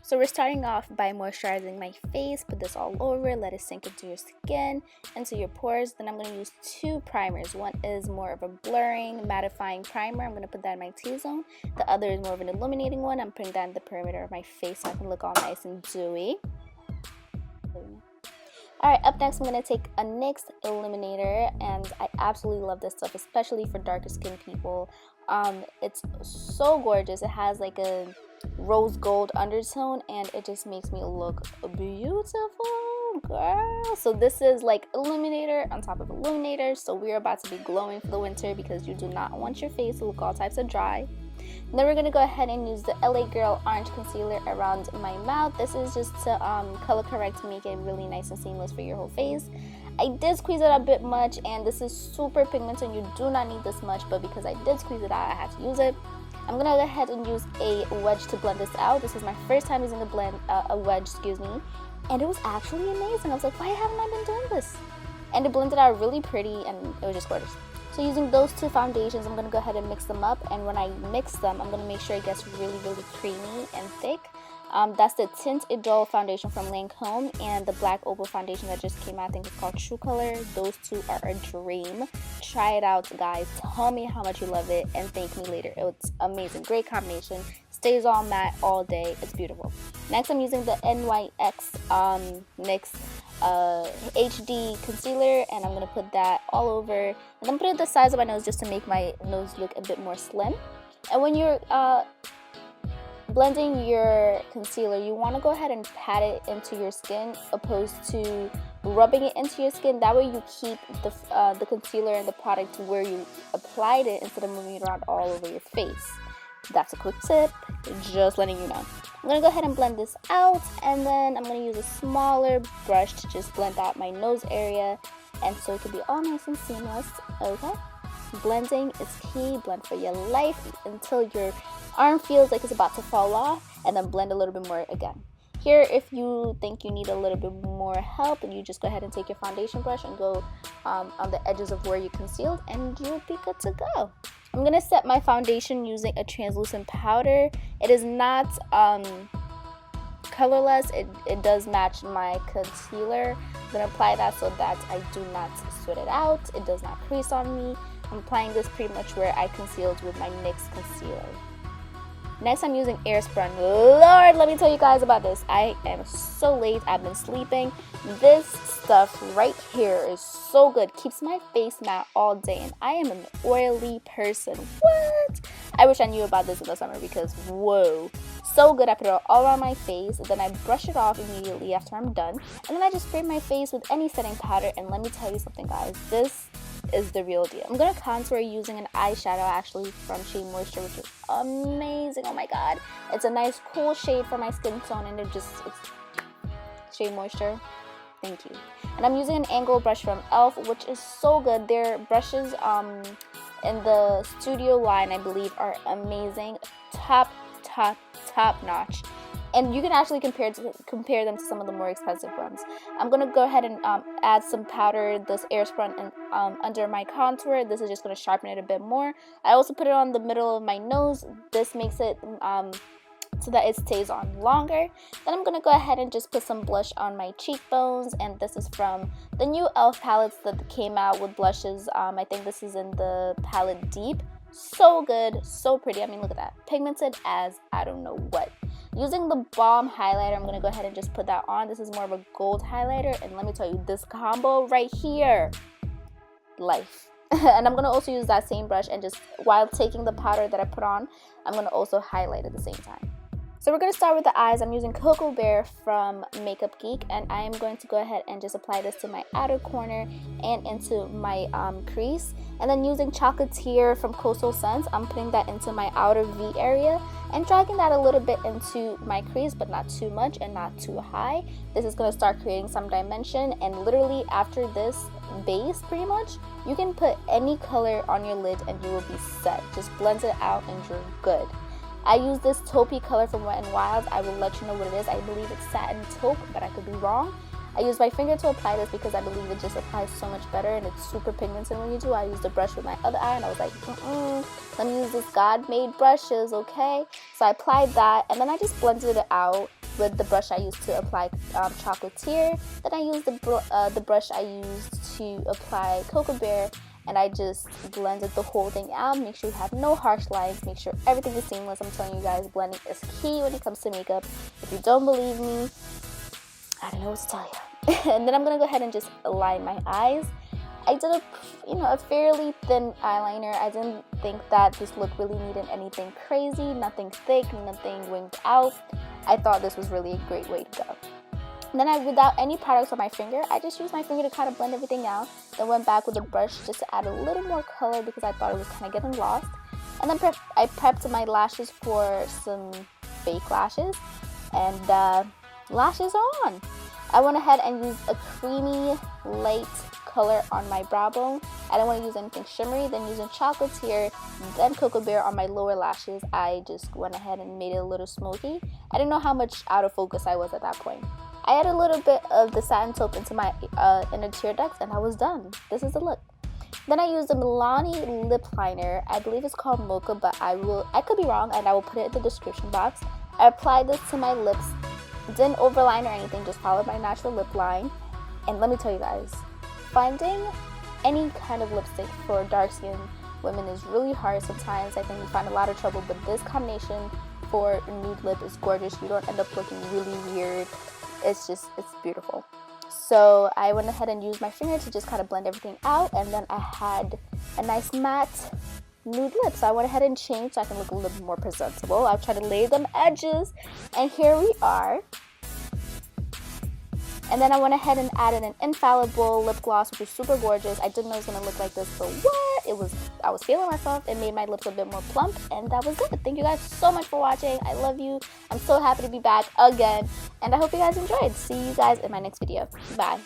So we're starting off by moisturizing my face. Put this all over, let it sink into your skin, into your pores. Then I'm going to use two primers. One is more of a blurring, mattifying primer. I'm going to put that in my T-zone. The other is more of an illuminating one. I'm putting that in the perimeter of my face so I can look all nice and dewy. Alright, up next I'm going to take a NYX illuminator, and I absolutely love this stuff, especially for darker skin people. It's so gorgeous. It has like a rose gold undertone and it just makes me look beautiful, girl. So this is like illuminator on top of illuminator, so we're about to be glowing for the winter because you do not want your face to look all types of dry. And then we're going to go ahead and use the LA Girl Orange Concealer around my mouth. This is just to color correct to make it really nice and seamless for your whole face. I did squeeze it a bit much, and this is super pigmented. You do not need this much, but because I did squeeze it out, I had to use it. I'm going to go ahead and use a wedge to blend this out. This is my first time using a wedge, and it was actually amazing. I was like, why haven't I been doing this? And it blended out really pretty, and it was just gorgeous. So using those two foundations, I'm going to go ahead and mix them up, and when I mix them, I'm going to make sure it gets really, really creamy and thick. That's the Tint Idole foundation from Lancome, and the Black Opal foundation that just came out. I think it's called True Color. Those two are a dream. Try it out, guys. Tell me how much you love it and thank me later. It's amazing. Great combination. Stays all matte all day. It's beautiful. Next, I'm using the NYX NYX HD concealer, and I'm going to put that all over. And I'm putting it the size of my nose just to make my nose look a bit more slim. And when you're blending your concealer, you want to go ahead and pat it into your skin opposed to rubbing it into your skin. That way you keep the concealer and the product where you applied it instead of moving it around all over your face. That's a quick tip, just letting you know. I'm going to go ahead and blend this out, and then I'm going to use a smaller brush to just blend out my nose area, and so it can be all nice and seamless. Okay, blending is key. Blend for your life until your arm feels like it's about to fall off, and then blend a little bit more again. Here, if you think you need a little bit more help, and you just go ahead and take your foundation brush and go on the edges of where you concealed, and you'll be good to go. I'm going to set my foundation using a translucent powder. It is not colorless. It does match my concealer. I'm going to apply that so that I do not sweat it out. It does not crease on me. I'm applying this pretty much where I concealed with my NYX concealer. Next, I'm using Airspun. Lord, let me tell you guys about this. I am so late. I've been sleeping. This stuff right here is so good. Keeps my face matte all day, and I am an oily person. What? I wish I knew about this in the summer because, whoa, so good. I put it all on my face, then I brush it off immediately after I'm done, and then I just spray my face with any setting powder. And let me tell you something, guys. This is the real deal. I'm gonna contour using an eyeshadow actually from Shea Moisture, which is amazing. Oh my god, it's a nice cool shade for my skin tone, and it's Shea Moisture, thank you. And I'm using an angled brush from Elf, which is so good. Their brushes in the studio line, I believe, are amazing. Top notch. And you can actually compare them to some of the more expensive ones. I'm going to go ahead and add some powder, this Airspun, under my contour. This is just going to sharpen it a bit more. I also put it on the middle of my nose. This makes it so that it stays on longer. Then I'm going to go ahead and just put some blush on my cheekbones. And this is from the new e.l.f. palettes that came out with blushes. I think this is in the palette Deep. So good, so pretty. I mean, look at that. Pigmented as I don't know what. Using the Balm highlighter, I'm going to go ahead and just put that on. This is more of a gold highlighter, and let me tell you, this combo right here, life. And I'm going to also use that same brush, and just while taking the powder that I put on, I'm going to also highlight at the same time. So we're going to start with the eyes. I'm using Cocoa Bear from Makeup Geek, and I am going to go ahead and just apply this to my outer corner and into my crease. And then using Chocolatier from Coastal Scents, I'm putting that into my outer V area and dragging that a little bit into my crease, but not too much and not too high. This is going to start creating some dimension, and literally after this base, pretty much, you can put any color on your lid and you will be set. Just blend it out and you're good. I use this taupey color from Wet n Wild. I will let you know what it is. I believe it's satin taupe, but I could be wrong. I use my finger to apply this because I believe it just applies so much better, and it's super pigmented when you do. I used the brush with my other eye, and I was like, let me use this God-made brushes, okay? So I applied that, and then I just blended it out. with the brush I used to apply Chocolatier. Then I used the brush I used to apply Cocoa Bear, and I just blended the whole thing out. Make sure you have no harsh lines. Make sure everything is seamless. I'm telling you guys, blending is key when it comes to makeup. If you don't believe me, I don't know what to tell you. And then I'm gonna go ahead and just align my eyes. I did a fairly thin eyeliner. I didn't think that this look really needed anything crazy, nothing thick, nothing winged out. I thought this was really a great way to go. And then without any products on my finger, I just used my finger to kind of blend everything out. Then went back with a brush just to add a little more color because I thought it was kind of getting lost. And then I prepped my lashes for some fake lashes, and lashes are on. I went ahead and used a creamy light color on my brow bone. I don't want to use anything shimmery. Then using Chocolatier, then Cocoa Bear on my lower lashes, I just went ahead and made it a little smoky. I didn't know how much out of focus I was at that point. I added a little bit of the satin taupe into my inner tear ducts, and I was done. This is the look. Then I used the Milani lip liner. I believe it's called Mocha, but I could be wrong, and I will put it in the description box. I applied this to my lips. Didn't overline or anything, just followed my natural lip line. And let me tell you guys, finding any kind of lipstick for dark skinned women is really hard sometimes. I think we find a lot of trouble, but this combination for nude lip is gorgeous. You don't end up looking really weird. It's beautiful. So I went ahead and used my finger to just kind of blend everything out, and then I had a nice matte nude lip. So I went ahead and changed so I can look a little bit more presentable. I've tried to lay them edges, and here we are. And then I went ahead and added an Infallible lip gloss, which is super gorgeous. I didn't know it was gonna look like this, but what? I was feeling myself. It made my lips a bit more plump, and that was it. Thank you guys so much for watching. I love you. I'm so happy to be back again, and I hope you guys enjoyed. See you guys in my next video. Bye.